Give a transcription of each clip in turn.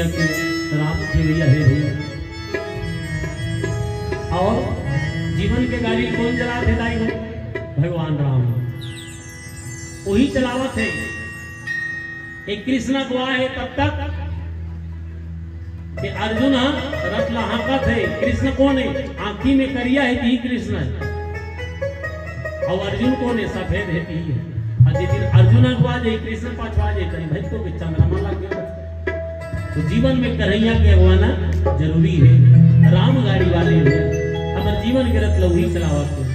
दुनिया के राम थे भैया है भैया। और जीवन के गाड़ी कौन चला थे दाई को? भगवान राम वही चलावत है। एक कृष्ण को है तब तक कि अर्जुन रथ लहाकत है। कृष्ण कौन है? आंखी में करिया है कि कृष्ण है। और अर्जुन कौन है? सफेद है कि है। और जिस दिन अर्जुन अगवा जाए कृष्ण पाछवा जाए कहीं भाई तो चंद्रमा लग गया। तो जीवन में कन्हैया के अगवाना जरूरी है। राम गाड़ी वाले हैं हमारे जीवन के रथ लौही चलावत है।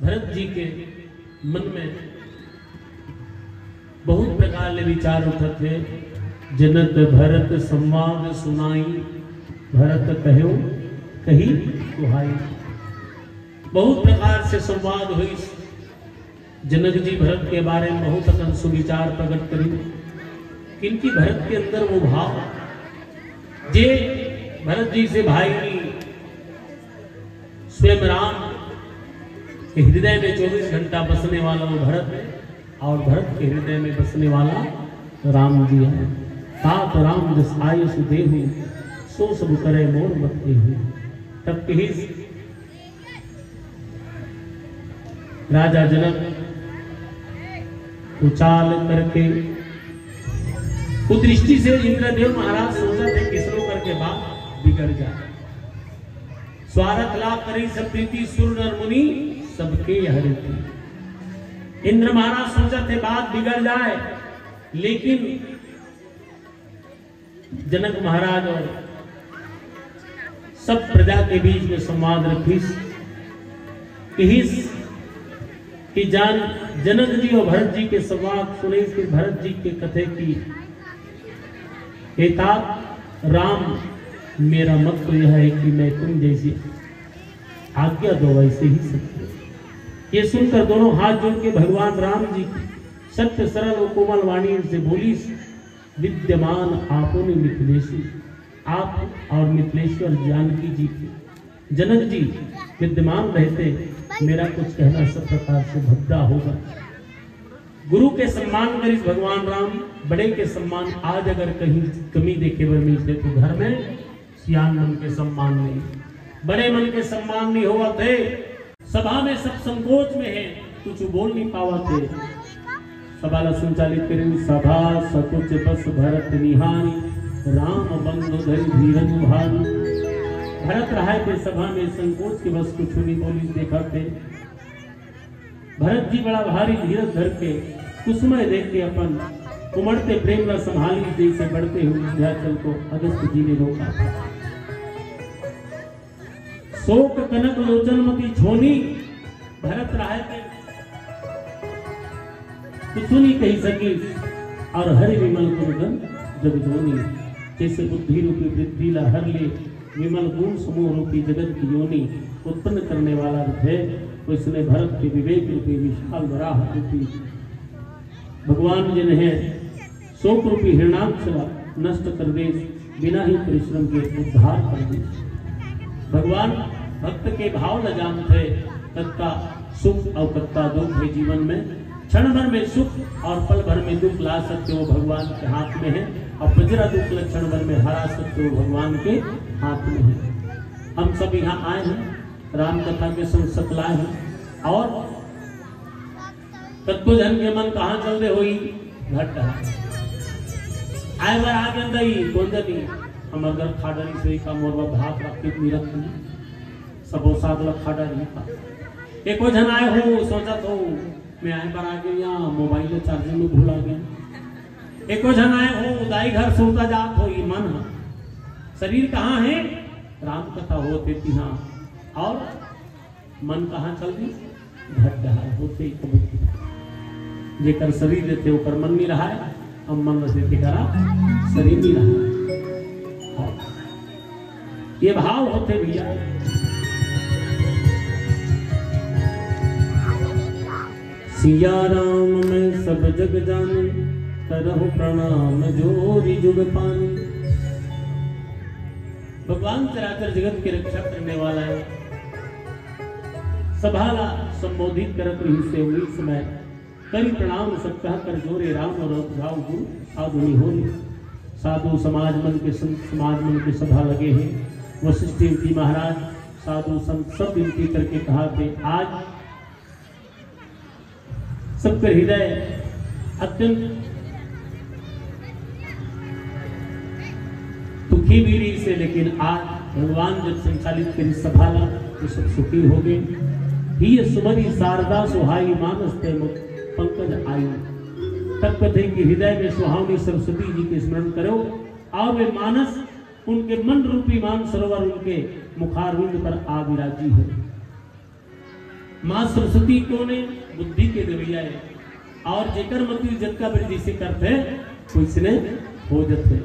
भरत जी के मन में बहुत प्रकार के विचार उठत है। जनक भरत संवाद सुनाई, भरत कहो कही सुहाई। बहुत प्रकार से संवाद हुई। जनक जी भरत के बारे में बहुत अकन सुविचार प्रकट करी, किनकी भरत के अंदर वो भाव जे भरत जी से भाई स्वयं राम के हृदय में 24 घंटा बसने वाला वो भरत है, और भरत के हृदय में बसने वाला राम जी है। तात राम जस आय सुदेहु, सो सब करे मोर मत देहु। तब कही राजा जनक उचाल करके कुदृष्टि से इंद्रदेव महाराज सोचा थे किसरो करके बात बिगड़ जाए। स्वार्थ लाभ करी सब प्रीति, सुर नर मुनि सबके हरिति। इंद्र महाराज सोचा थे बात बिगड़ जाए, लेकिन जनक महाराज और सब प्रजा के बीच में संवाद रखीस कि जान जनक जी और भरत जी के संवाद सुने कि भरत जी के कथे की तात राम मेरा मत तो यह है कि मैं तुम जैसी आज्ञा दो वैसे ही सत्य। ये सुनकर दोनों हाथ जोड़ के भगवान राम जी सत्य सरल और कोमल वाणी से बोली, विद्यमान आपो ने मिथिलेशी, आप और मिथिलेश्वर जानकी जी की जनक जी विद्यमान रहते मेरा कुछ कहना सब प्रकार से भद्दा होगा। गुरु के सम्मान कर इस भगवान राम बड़े के सम्मान आज अगर कहीं कमी देखे वर मिलते तो घर में सियान मन के सम्मान नहीं, बड़े मन के सम्मान नहीं हुआ थे। सभा में सब संकोच में है, कुछ बोल नहीं पावा थे। सभा ला संचालित करें सभा सकुच बस भरत निहारी, राम बंधु धरि धीरज भारी। भरत रहा के सभा में संकोच के बस कुछ नहीं बोली देखा थे। भरत जी बड़ा भारी धीरज धर के कुसुमय देख के अपन उमड़ते प्रेम ला संभाली, जैसे बढ़ते हुए विंध्याचल को अगस्त जी ने रोका। शोक कनक लोचनमती छोनी, भरत राय के कुछ नहीं कही सकी, और हरि विमल गुण जग जोनी। जैसे बुद्धि रूपी वृद्धि ला हर ले, विमल गुण समूह रूपी जगत की योनि उत्पन्न करने वाला है, उसने भरत के विवेक रूपी विशाल वराह रूपी भगवान जी ने शोक रूपी हिरणाक्ष नष्ट कर दे, बिना ही परिश्रम के उद्धार कर दे। भगवान भक्त के भाव न जानते, तत्का सुख और तत्का दुख है जीवन में। क्षण भर में सुख और पल भर में दुख ला सकते हो भगवान के हाथ में है, और बजरा दुख क्षण भर में हरा सकते हो भगवान के हाथ में है। हम सब यहाँ आए हैं, राम कथा के संग सतलाए हैं, और तत्व जन के मन कहाँ चल रहे हुई घट आए बार आगे दई कौन जानी हम अगर खाडरी से का मोरवा भात रखते निरख सबो साथ लग खाडरी का एक जन आए हो सोचा तो मैं आए बार आगे यहाँ मोबाइल चार्जिंग में भूल आ गया। एक जन आए हो उदाई घर सोता जात हो मन शरीर कहाँ है राम कथा होते तिहा, और मन कहाँ चल गई घट रहा होते ही कबूतर जेकर शरीर देते ओकर मन नहीं रहा है, अब मन रहे करा शरीर नहीं रहा। ये भाव होते भैया। सिया राम में सब जग जाने, करहु प्रणाम जोरी जुग पानी। भगवान चराचर जगत की रक्षा करने वाला है। सभाला संबोधित करत रही से हुई समय करी प्रणाम सब कह कर जोरे राम और जाओ गुरु साधु निहोरी। साधु समाज मन के सभा लगे हैं। वशिष्ठ जी महाराज साधु संत सब विनती करके कहा कि आज सबके हृदय अत्यंत दुखी भी रही से, लेकिन आज भगवान जब संचालित करी सभाला तो सब सुखी हो गए। ही सुमरी शारदा सुहाई मानस ते पंकज आई। तब कथे कि हृदय में सुहावनी सरस्वती जी के स्मरण करो और वे मानस उनके मन रूपी मान सरोवर उनके मुखारविंद पर आ विराजी हो। मां सरस्वती कौन है? बुद्धि के देवैया है। और जेकर मति जग का वृद्धि से करते उसने हो जाते।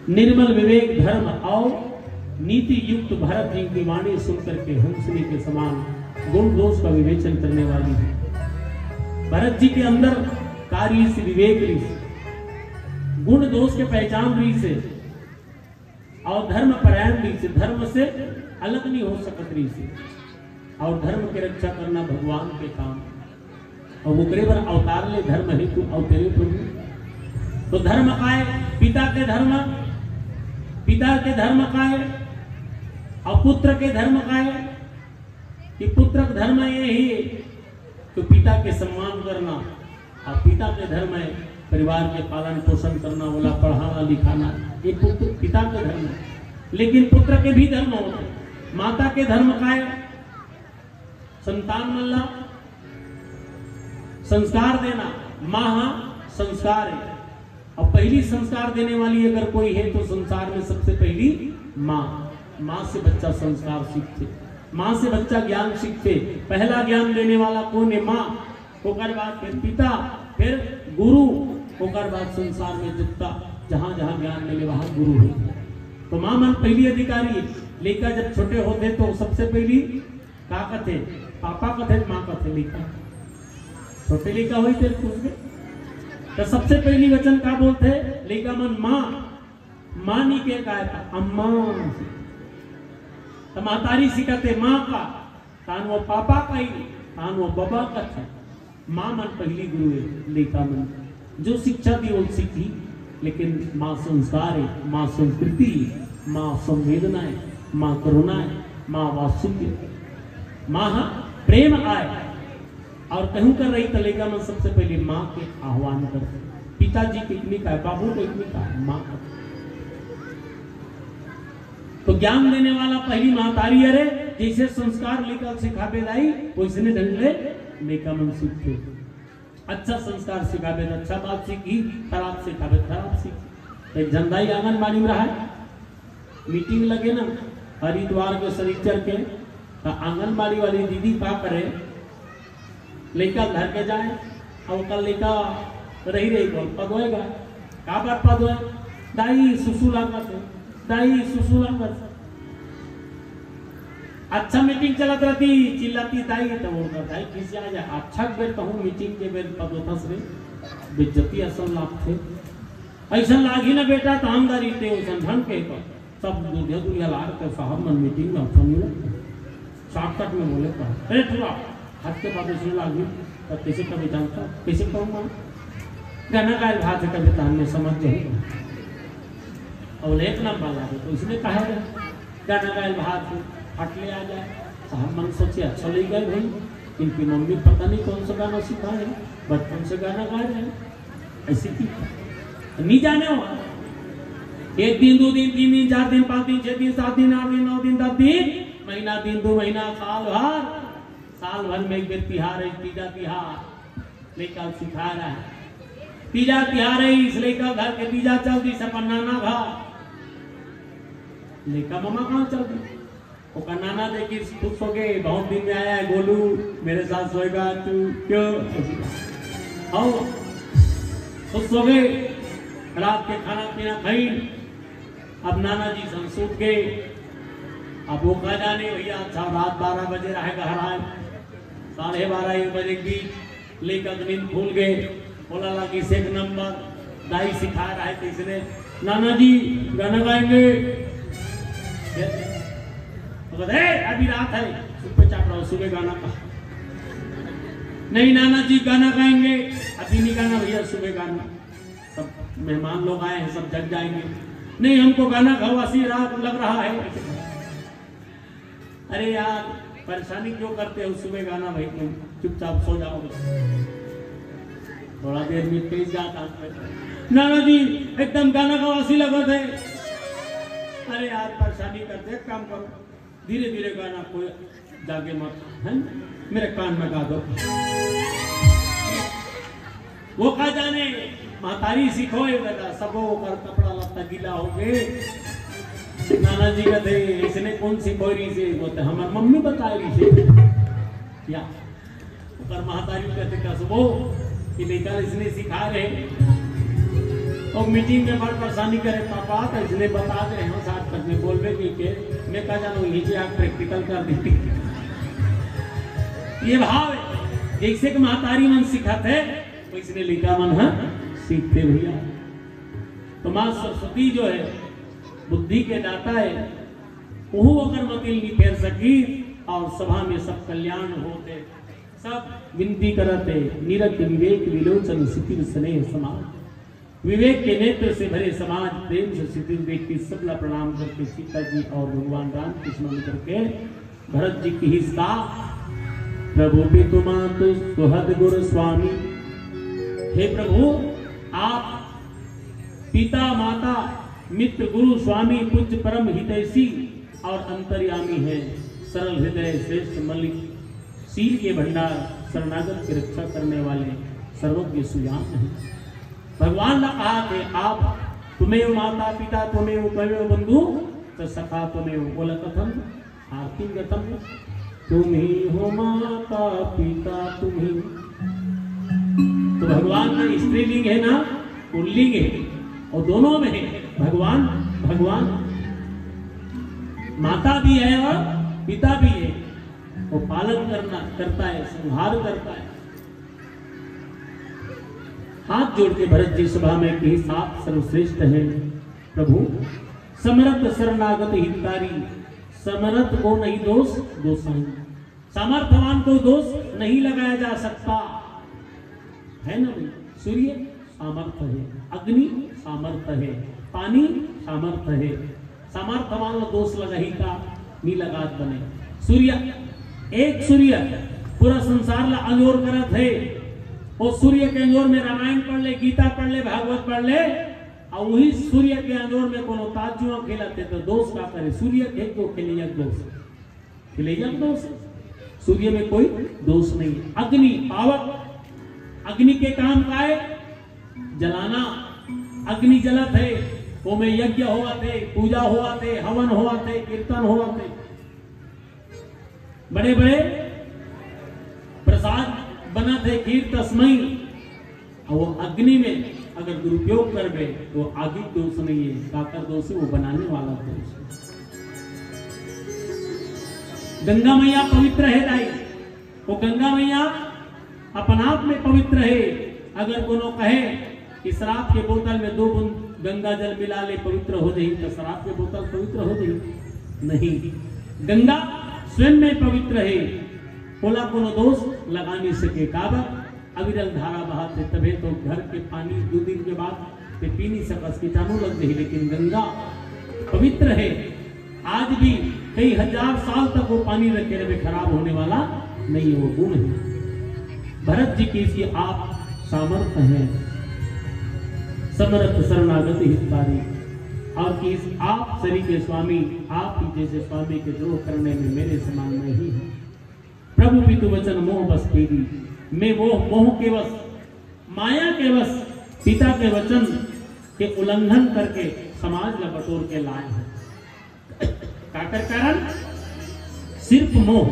निर्मल विवेक धर्म और नीति युक्त भरत जी की वाणी सुनकर के हंसनी के समान गुण दोष का विवेचन करने वाली है। भरत जी के अंदर कार्य से विवेक रही से, गुण दोष के पहचान रही से और धर्म परायण रही से, धर्म से अलग नहीं हो सकत रही से। और धर्म की रक्षा करना भगवान के काम और वो करे पर अवतार ले धर्म हेतु अवतरे प्रभु। तो धर्म का है पिता के धर्म, पिता के धर्म का है और पुत्र के धर्म का है कि पुत्र का धर्म ये ही तो पिता के सम्मान करना और पिता के धर्म है परिवार के पालन पोषण करना, बोला पढ़ाना लिखाना, ये पुत्र पिता के धर्म है। लेकिन पुत्र के भी धर्म होते हैं। माता के धर्म का है संतान मल्ला संस्कार देना, माँ संस्कार है और पहली संस्कार देने वाली अगर कोई है तो संसार में सबसे पहली माँ। माँ से बच्चा संस्कार सीखते, माँ से बच्चा ज्ञान सीखते। पहला ज्ञान देने वाला कौन है? माँ। होकर बाद फिर पिता, फिर गुरु, होकर बाद संसार में जितना जहाँ जहाँ ज्ञान मिले वहाँ गुरु है। तो माँ मन पहली अधिकारी है। लेकर जब छोटे होते तो सबसे पहली का कथे पापा कथे माँ कथे लेकर छोटे लेकर हुई थे तो सबसे पहली वचन का बोलते लेकर मन माँ। माँ नहीं के कहा था अम्मा, तो मातारी सिखाते माँ का तान वो पापा का ही तान वो बाबा का था। माँ मन पहली गुरु है। लेका मन जो शिक्षा दी वो सीखी, लेकिन माँ संस्कार है, माँ संस्कृति है, माँ संवेदना है, माँ करुणा है, माँ वात्सल्य, माँ प्रेम आए। और कहूं कर रही तो लेका मन सबसे पहले माँ के आह्वान करते। पिताजी पिकनिक है, बाबू पिकनिक है, माँ का। तो ज्ञान देने वाला पहली महतारी अरे जैसे संस्कार लेकर सिखावे लाई वैसने ढंग ले लेका मन सीखते। अच्छा संस्कार सिखावे अच्छा बात सीखी, खराब सिखावे खराब सीखी। एक झंडाई आंगनबाड़ी में रहा है, मीटिंग लगे ना हरिद्वार के शनिचर के, तो आंगनबाड़ी वाली दीदी का करे लेका घर के जाए और कल लेका रही बोल पदोएगा का बात पदोए दाई सुसु लागत है, दाई सुसु लागत। अच्छा मीटिंग चलत रहती चिल्लाती दाई तो बोलता दाई किसी आ जाए अच्छा बेर कहूँ मीटिंग के बेर पदोथस रे बेइज्जती असल लाभ थे ऐसा लागी ना बेटा तो आमदारी थे उसन ढंग के सब दूधिया दूधिया लार के साहब मन मीटिंग में अवसर मिला शॉर्टकट में बोले अरे थोड़ा हाथ के बाद उसने लागी तो कैसे कभी जानता कैसे कहूँगा गाना गाय भात कभी तो हमने समझ जाए और एक नंबर लागे तो इसने कहा गाना गाय भात हट ले आ जाए। साहब मन सोचे अच्छा ले गए भाई, इनकी मम्मी पता नहीं कौन सा गाना सिखा है, बचपन से गाना गा रहे हैं ऐसी की नहीं जाने हो। एक दिन दो दिन तीन दिन चार दिन पाँच दिन छह दिन सात दिन आठ दिन नौ दिन 10 दिन महीना दिन 2 महीना साल भर में एक बार तिहार है, तीजा तिहार लेकर सिखा रहा है। तीजा तिहार है इसलिए का घर के तीजा चल दी सब नाना घर लेका मामा कहाँ चल दी वो नाना देखी खुश हो गए, बहुत दिन में आया है गोलू मेरे साथ सोएगा तू क्यों आओ खुश हो गए। रात के खाना पीना खाई, अब नाना जी संसूट गए। अब वो कहा जाने भैया अच्छा रात 12 बजे रहेगा हराए 12:30 1 बजे की लेकर नींद भूल गए। बोला लगी से 1 नंबर दाई सिखा रहा है, तो इसने नाना जी गाना गाएंगे, तो अभी रात है, सुबह चाप रहा, सुबह गाना का नहीं, नाना जी गाना गाएंगे, अभी नहीं गाना भैया, सुबह गाना, सब मेहमान लोग आए हैं, सब जग जाएंगे, नहीं हमको गाना खवासी रात लग रहा है। अरे यार परेशानी क्यों करते हो, सुबह गाना भाई, तुम चुपचाप सो जाओगे, थोड़ा देर में तेज जाता। नाना जी एकदम गाना खवासी लगा थे। अरे यार परेशानी करते, काम करो, धीरे धीरे गाना, कोई जाके मत, है मेरे कान में गा दो। वो कहा जाने महतारी सिखो बेटा, सबो कर कपड़ा लत्ता गीला हो गए। नाना जी कहते इसने कौन सी कोयरी से, बोलते हमारी मम्मी बताई से, या पर महतारी कहते कसबो कि लेकर इसने सिखा रहे, और मीटिंग में बड़ परेशानी करे पापा, तो इसलिए बता दे हम साथ तक में बोलबे के मैं कहा जानू नीचे आग प्रैक्टिकल कर देती। ये भाव है, जैसे कि महतारी मन सिखाते वैसे लिखा मन है सीखते भैया। तो मां सरस्वती जो है बुद्धि के दाता है, वो अगर मतिल नहीं फेर सकी और सभा में सब कल्याण होते, सब विनती करते, निरख विवेक विलोचन सितिर स्नेह समाज, विवेक के नेत्र से भरे समाज, प्रेम से सितिर व्यक्ति सबला प्रणाम करके सीता जी और भगवान राम कृष्ण करके भरत जी की हिस्सा, प्रभु पितु मातु सुहद गुरु स्वामी, हे प्रभु आप पिता माता मित्र गुरु स्वामी पूज्य परम हितैषी और अंतर्यामी है, सरल हृदय श्रेष्ठ मलिक, सील के भंडार, शरणागत की रक्षा करने वाले सर्वज्ञ सुजान है। भगवान ने कहा कि आप तुम्हें माता पिता तुम्हें कमेव बंधु तो सखा तुम्हें बोला कथम आरती गतम, तुम ही हो माता पिता तुम ही। तो भगवान का स्त्रीलिंग है ना, पुल्लिंग है, और दोनों में है भगवान। भगवान माता भी है और पिता भी है, वो पालन करता है, संहार करता है। हाथ जोड़ के भरत जी सभा में कही साथ सर्वश्रेष्ठ है प्रभु, समर्थ शरणागत हितकारी, समर्थ को नहीं दोष दोषाई, सामर्थ्यवान को दोष नहीं लगाया जा सकता है ना भाई। सूर्य सामर्थ्य है, अग्नि सामर्थ्य है, पानी सामर्थ्य है, सामर्थ्यवान दोष लगाही का नी लगात बने। सूर्य एक सूर्य पूरा संसार ला अंजोर करत है, और सूर्य के अंजोर में रामायण पढ़ ले, गीता पढ़ ले, भागवत पढ़ ले, और वही सूर्य के अंजोर में कोनो ताजुआ खेलते तो दोष का करे। सूर्य एक दो खिलैयक दोष, खिलैयक दोष, सूर्य में कोई दोष नहीं है। अग्नि पावक, अग्नि के काम का है जलाना, अग्नि जलत है, वो में यज्ञ हुआ थे, पूजा हुआ थे, हवन हुआ थे, कीर्तन हुआ थे, बड़े बड़े प्रसाद बना थे, खीर तस्मई, और वो अग्नि में अगर दुरुपयोग कर बे तो आगे दोष नहीं है, काकर दोष है, वो बनाने वाला दोष है। गंगा मैया पवित्र है दाई, वो गंगा मैया अपन आप में पवित्र है। अगर कोनो कहे कि शराब के बोतल में 2 बूंद गंगा जल मिला ले पवित्र हो जाए, तो शराब के बोतल पवित्र हो जाए? नहीं, गंगा स्वयं में पवित्र है, बोला कोनो दोष लगा नहीं सके। काबर अविरल धारा बहाते तबे तो घर के पानी 2 दिन के बाद पी नहीं सकस, कीटाणु लग गई, लेकिन गंगा पवित्र है। आज भी कई हजार साल तक वो पानी रखे रहे, खराब होने वाला नहीं, वो गुण है। भरत जी की आप सामर्थ्य है, समर्थ शरणागत हितकारी, और कि आप शरीर के स्वामी, आप ही जैसे स्वामी के द्रोह करने में मेरे समान नहीं है। प्रभु पितु वचन मोह बस तेरी, मैं वो मोह के वश, माया के वश, पिता के वचन के उल्लंघन करके समाज में बटोर के लाए हैं। काकर कारण सिर्फ मोह।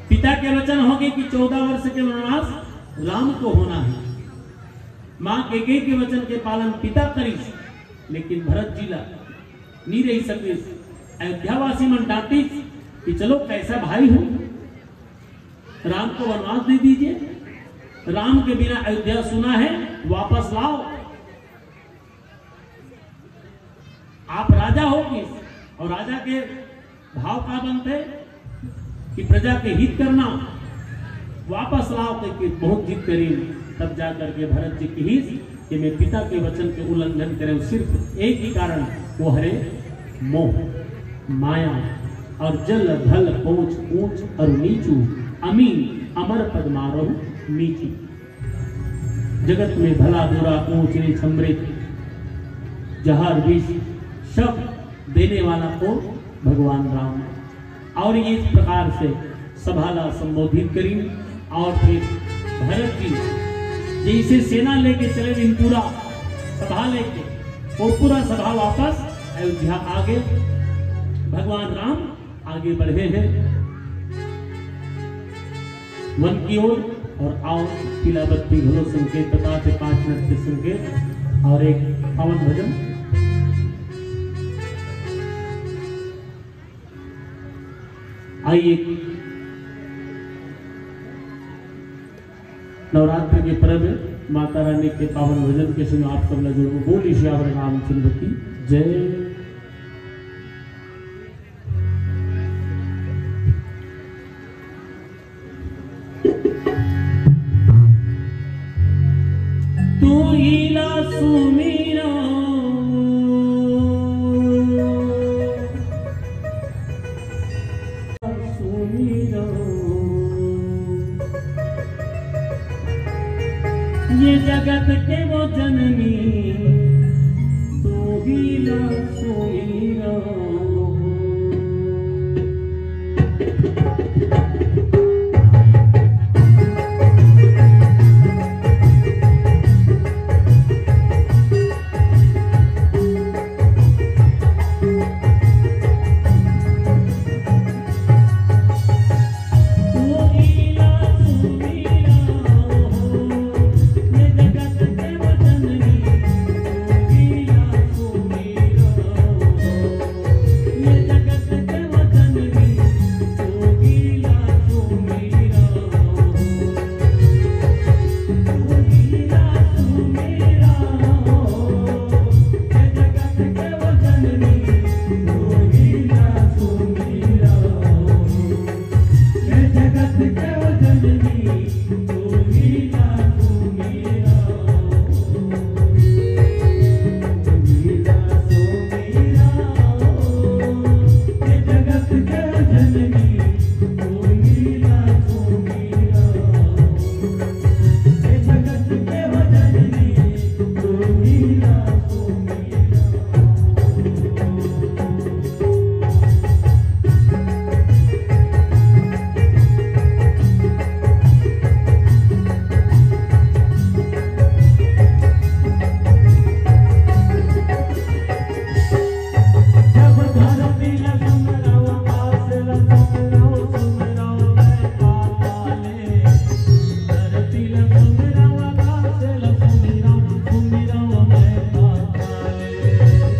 पिता के वचन हो गए कि 14 वर्ष के वनवास राम को होना है, मां के वचन के पालन पिता करीस, लेकिन भरत जी ला नहीं रही सके। अयोध्यावासी मन डांटिस कि चलो कैसा भाई हो, राम को वनवास दे दीजिए, राम के बिना अयोध्या सुना है, वापस लाओ। आप राजा हो किस, और राजा के भाव का बनते कि प्रजा के हित करना, वापस लाओ करके बहुत जिद करी, तब जाकर के भरत जी की हित कि मैं पिता के वचन के उल्लंघन करें, सिर्फ एक ही कारण वो हरे मोह माया और जल धल पहुंच ऊंच और नीचू अमीन अमर पद मारो नीची। जगत में भला बुरा ऊंच नीच अमृत जहार विष सब देने वाला को भगवान राम। और ये इस प्रकार से सभाला संबोधित करी, और फिर भरत जी जैसे सेना लेके चले दिन पूरा सभा लेके, वो पूरा सभा वापस अयोध्या आगे, भगवान राम आगे बढ़े हैं वन की ओर। और आओ तिलावती घोलो संकेत बता से 5 मिनट के संकेत और एक पावन भजन। आइए नवरात्र के पर्व माता रानी के पावन भजन के सुनो आप सब लोग। बोली श्यावर रामचंद्र की जय। तू हीला सुमीरा सुमीरा, ये जगत के वो जननी तू हीला सुमीरा।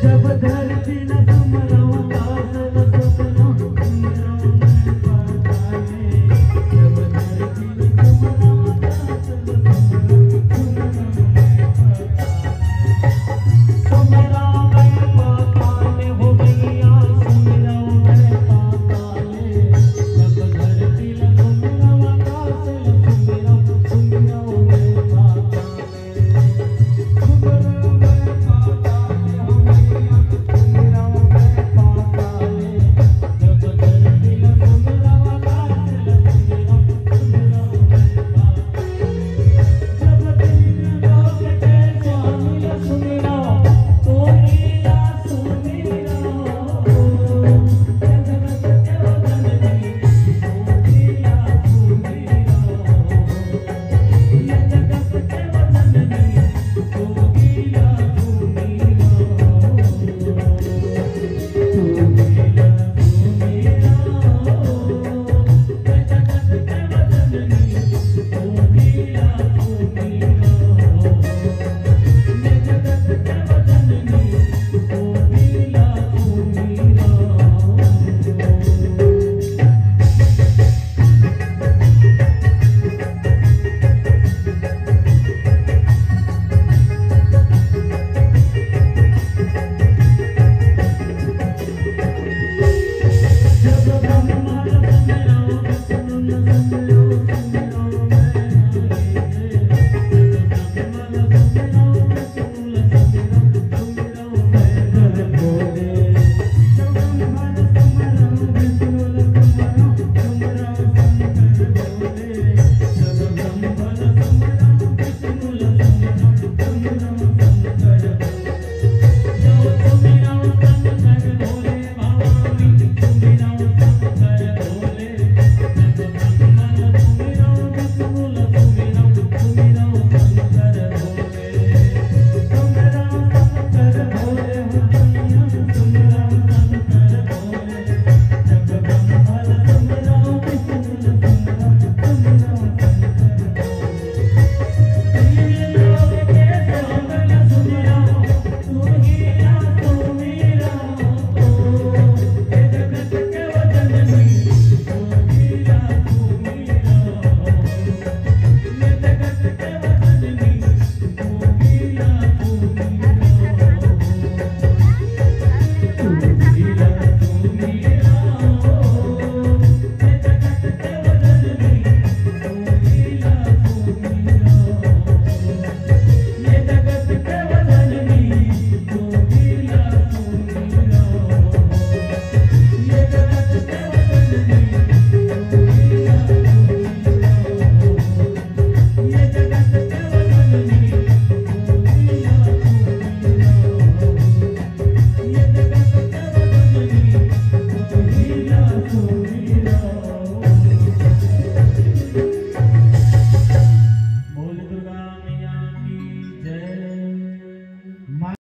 जब धरती न